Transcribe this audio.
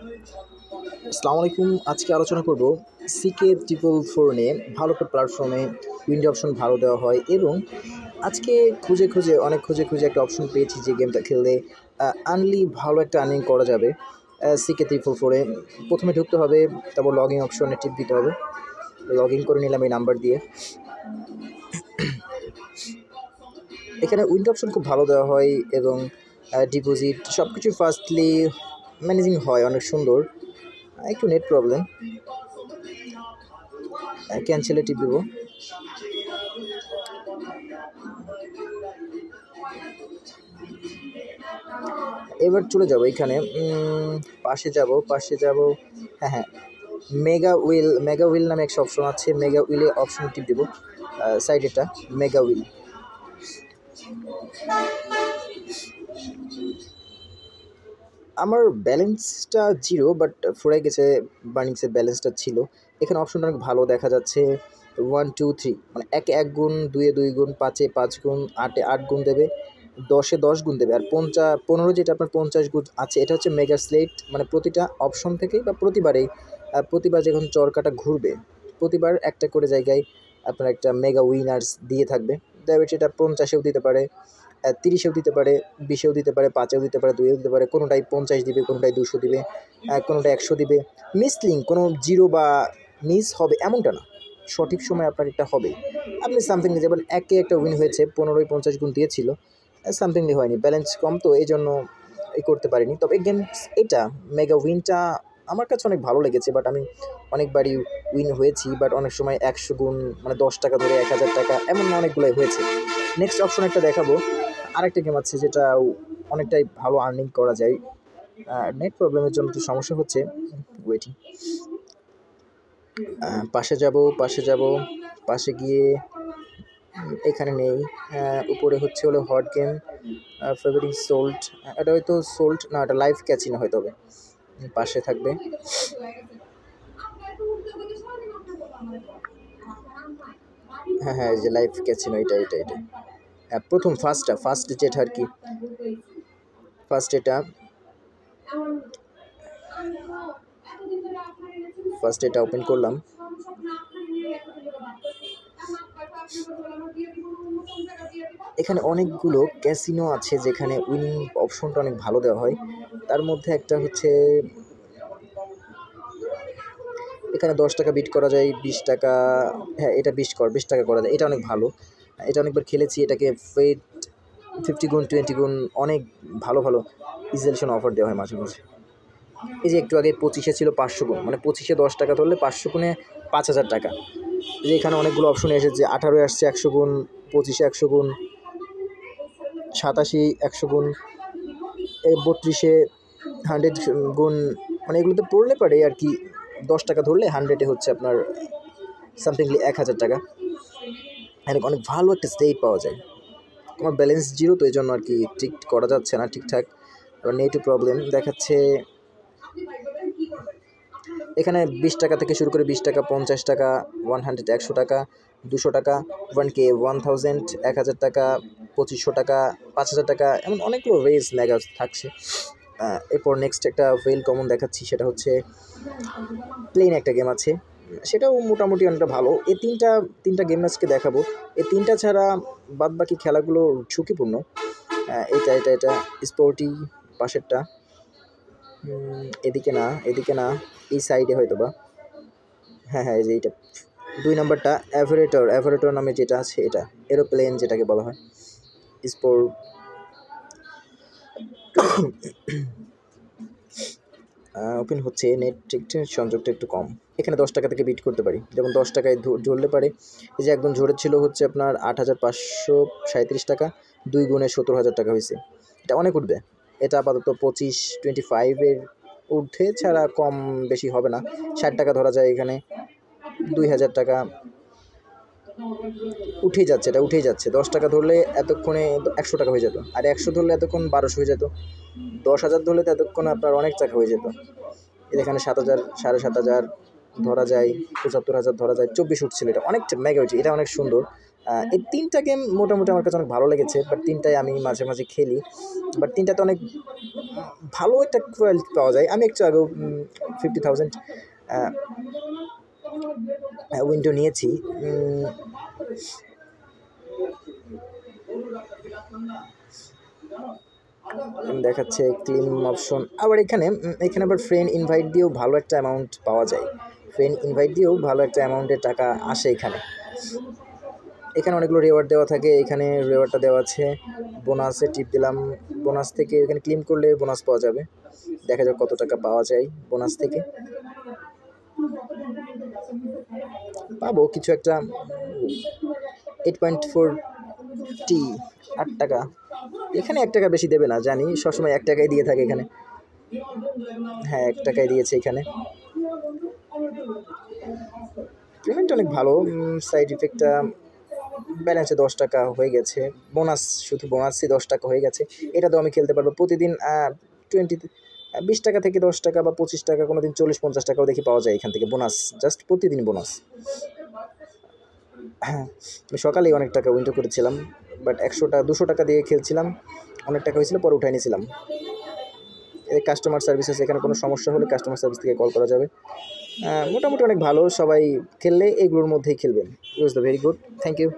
আসসালামু আলাইকুম। আজকে আলোচনা করব সিকে 444 নিয়ে। ভালো একটা প্ল্যাটফর্মে উইন্ডো অপশন ভালো দেওয়া হয় এবং আজকে অনেক খুঁজে খুঁজে একটা অপশন পেয়েছি যে গেমটা খেললে আর্নলি ভালো একটা আর্নিং করা যাবে। সিকে 344 প্রথমে ঢুকতে হবে, তারপর লগ ইন অপশনে টিপ দিতে হবে। লগ ইন করে নিলাম এই নাম্বার দিয়ে। এখানে উইন্ডো অপশন খুব ভালো দেওয়া হয় এবং ডিপোজিট সব কিছু ফাস্টলি ম্যানেজিং হয়, অনেক সুন্দর। একটু নেট প্রবলেম, ক্যান্সেলে টিপ দেবো। এবার চলে যাব এইখানে, পাশে যাব। হ্যাঁ, মেগা উইল নামে একটা অপশন আছে। মেগা উইলে অপশন টিপ দেবো, সাইডেটা মেগা উইল। আমার ব্যালেন্সটা 0, বাট ফুরাই গেছে। বার্নিংসের ব্যালেন্সটা ছিল। এখানে অপশনটা অনেক ভালো দেখা যাচ্ছে। 1 2 3 মানে 1-এ 1 গুণ, 2-এ 2 গুণ, 5-এ 5 গুণ, 8-এ 8 গুণ দেবে, 10-এ 10 গুণ দেবে। আর 15 যেটা আপনার 50 গুণ আছে, এটা হচ্ছে মেগা স্লেট। মানে প্রতিটা অপশন থেকেই বা প্রতিবার যখন চরকাটা ঘুরবে, প্রতিবার একটা করে জায়গায় আপনার একটা মেগা উইনার্স দিয়ে থাকবে। তবে সেটা 50-এও দিতে পারে, 30-এও দিতে পারে, 20-এও দিতে পারে, 5-এও দিতে পারে, 2-এও দিতে পারে। কোনোটাই 50 দিবে, কোনোটাই 200 দিবে, কোনোটা 100 দিবে। কোনো জিরো বা মিস হবে এমনটা না, সঠিক সময় আপনার এটা হবে। আপনি সামথিংলি যেমন একে একটা উইন হয়েছে, 15-ই 50 গুণ দিয়েছিল, সামথিংলি হয়নি, ব্যালেন্স কম তো এই জন্য করতে পারিনি। তবে গেমস এটা মেগা উইনটা আমার কাছে অনেক ভালো লেগেছে। বাট আমি অনেকবারই উইন হয়েছি, বাট অনেক সময় 100 গুণ মানে 10 টাকা ধরে 1000 টাকা এমন অনেকগুলোই হয়েছে। নেক্সট অপশন একটা দেখাবো। আরেকটা গেম আছে যেটা অনেকটাই ভালো আর্নিং করা যায়। নেট প্রবলেমের জন্য একটু সমস্যা হচ্ছে, ওয়েটিং। পাশে গিয়ে এখানে নেই। উপরে হলো হট গেম, ফেভারিং সোল্ট। এটা হয়তো সোল্ট না, এটা লাইভ ক্যাচিনো হয়তো হবে। পাশে থাকবে। হ্যাঁ, এই যে লাইভ ক্যাচিনো, এটা প্রথম ফার্স্ট যেটা আর কি, এটা ওপেন করলাম। এখানে অনেকগুলো ক্যাসিনো আছে যেখানে উইনিং অপশনটা অনেক ভালো দেওয়া হয়। তার মধ্যে একটা হচ্ছে এখানে 10 টাকা বিট করা যায়, 20 টাকা। হ্যাঁ, এটা 20 টাকা করা যায়। এটা অনেক ভালো, এটা অনেকবার খেলেছি। এটাকে 50 গুণ, 20 গুণ অনেক ভালো ইনস্টলেশন অফার দেওয়া হয় মাঝে মাঝে। এই যে একটু আগে 25-এ ছিল 500 গুণ, মানে 25-এ 10 টাকা ধরলে 500 গুণে 5000 টাকা। যে এখানে অনেকগুলো অপশন এসেছে। 18-এ আসছে 100 গুণ, 25-এ 100 গুণ, 87 100 গুণ, 32-এ 100 গুণ। মানে এগুলোতে পড়লে পারে আর কি 10 টাকা ধরলে 100-এ হচ্ছে আপনার সামথিংলি 1000 টাকা। অনেক ভালো একটা স্টেট পাওয়া যায়। আমার ব্যালেন্স 0 তো এই জন্য আর কি ঠিক করা যাচ্ছে না ঠিকঠাক। এবার নেটও প্রবলেম দেখাচ্ছে। এখানে 20 টাকা থেকে শুরু করে 20 টাকা, 50 টাকা, 100 100 টাকা, 200 টাকা, 1K, 1000, 1000 টাকা, 2500 টাকা, 5000 টাকা, এমন অনেকগুলো রেস মেগা থাকছে। এরপর নেক্সট একটা ওয়েল কমন দেখাচ্ছি, সেটা হচ্ছে প্লেন একটা গেম আছে, সেটাও মোটামুটি অনেকটা ভালো। এই তিনটা গেম আজকে দেখাবো। এই তিনটা ছাড়া বাদ বাকি খেলাগুলো ঝুঁকিপূর্ণ। এটা স্পোর্টি, পাশেরটা এদিকে না, এই সাইডে হয়তো বা। হ্যাঁ, এই যে এইটা 2 নাম্বারটা অ্যাভারেটর নামে যেটা আছে, এটা এরোপ্লেন যেটাকে বলা হয়। স্পোর্ট ওপেন হচ্ছে। নেট সংযোগটা একটু কম। এখানে 10 টাকা থেকে বিট করতে পারি, যেমন 10 টাকায় ঝরলে পারে। এই যে একদম ঝরেছিল হচ্ছে আপনার 8537 টাকা, 2 গুণে 70,000 টাকা হয়েছে। এটা অনেক উঠবে। এটা আপাতত 25-25-এর ঊর্ধ্বে ছাড়া কম বেশি হবে না। 60 টাকা ধরা যায় এখানে, 2000 টাকা উঠেই যাচ্ছে। 10 টাকা ধরলে এতক্ষণে 100 টাকা হয়ে যেত, আর 100 ধরলে এতক্ষণ 1200 হয়ে যেত, 10,000 ধরলে তো এতক্ষণ আপনার অনেক টাকা হয়ে যেত। এখানে 7,000, 7,500 ধরা যায়, 75,000 ধরা যায়, 24 উঠছিল। এটা অনেক মেগা উঠছে, এটা অনেক সুন্দর। এই 3টা গেম মোটামুটি আমার কাছে অনেক ভালো লেগেছে, বাট 3টাই আমি মাঝে মাঝে খেলি, বাট 3টাতে অনেক ভালো একটা কোয়ালিটি পাওয়া যায়। আমি একটু আগেও 50,000 উইন্ডো নিয়েছি। দেখাচ্ছে ক্লিন অপশন, আবার এখানে আবার ফ্রেন্ড ইনভাইট দিয়েও ভালো একটা অ্যামাউন্ট পাওয়া যায়, ফ্রেন্ড ইনভাইট দিয়েও ভালো একটা অ্যামাউন্টের টাকা আসে এখানে। এখানে অনেকগুলো রেওয়ার্ড দেওয়া থাকে, এখানে রেওয়ার্ডটা দেওয়া আছে বোনাসে টিপ দিলাম, বোনাস থেকে এখানে ক্লেম করলে বোনাস পাওয়া যাবে, দেখা যাক কত টাকা পাওয়া যায় বোনাস থেকে। পাবো কিছু একটা 8.4 8 টাকা, এখানে 1 টাকা বেশি দেবে না জানি, সবসময় 1 টাকাই দিয়ে থাকে এখানে। হ্যাঁ 1 টাকাই দিয়েছে এখানে, পেমেন্ট অনেক ভালো। সাইড ইফেক্টটা ব্যালেন্সে 10 টাকা হয়ে গেছে, বোনাস শুধু বোনাসই 10 টাকা হয়ে গেছে। এটা তো আমি খেলতে পারবো প্রতিদিন 20 টাকা থেকে 10 টাকা বা 25 টাকা, কোনো দিন 40-50 টাকাও দেখি পাওয়া যায় এখান থেকে বোনাস, জাস্ট প্রতিদিন বোনাস। হ্যাঁ আমি সকালেই অনেক টাকা উইন্ডো করেছিলাম, বাট 100-200 টাকা দিয়ে খেলছিলাম, অনেক টাকা হয়েছিল, পরে উঠাই নিয়েছিলাম। এই কাস্টমার সার্ভিস আছে, এখানে কোনো সমস্যা হলে কাস্টমার সার্ভিস থেকে কল করা যাবে। মোটামুটি অনেক ভালো, সবাই খেললে এগুলোর মধ্যেই খেলবেন। It was the very good, thank you.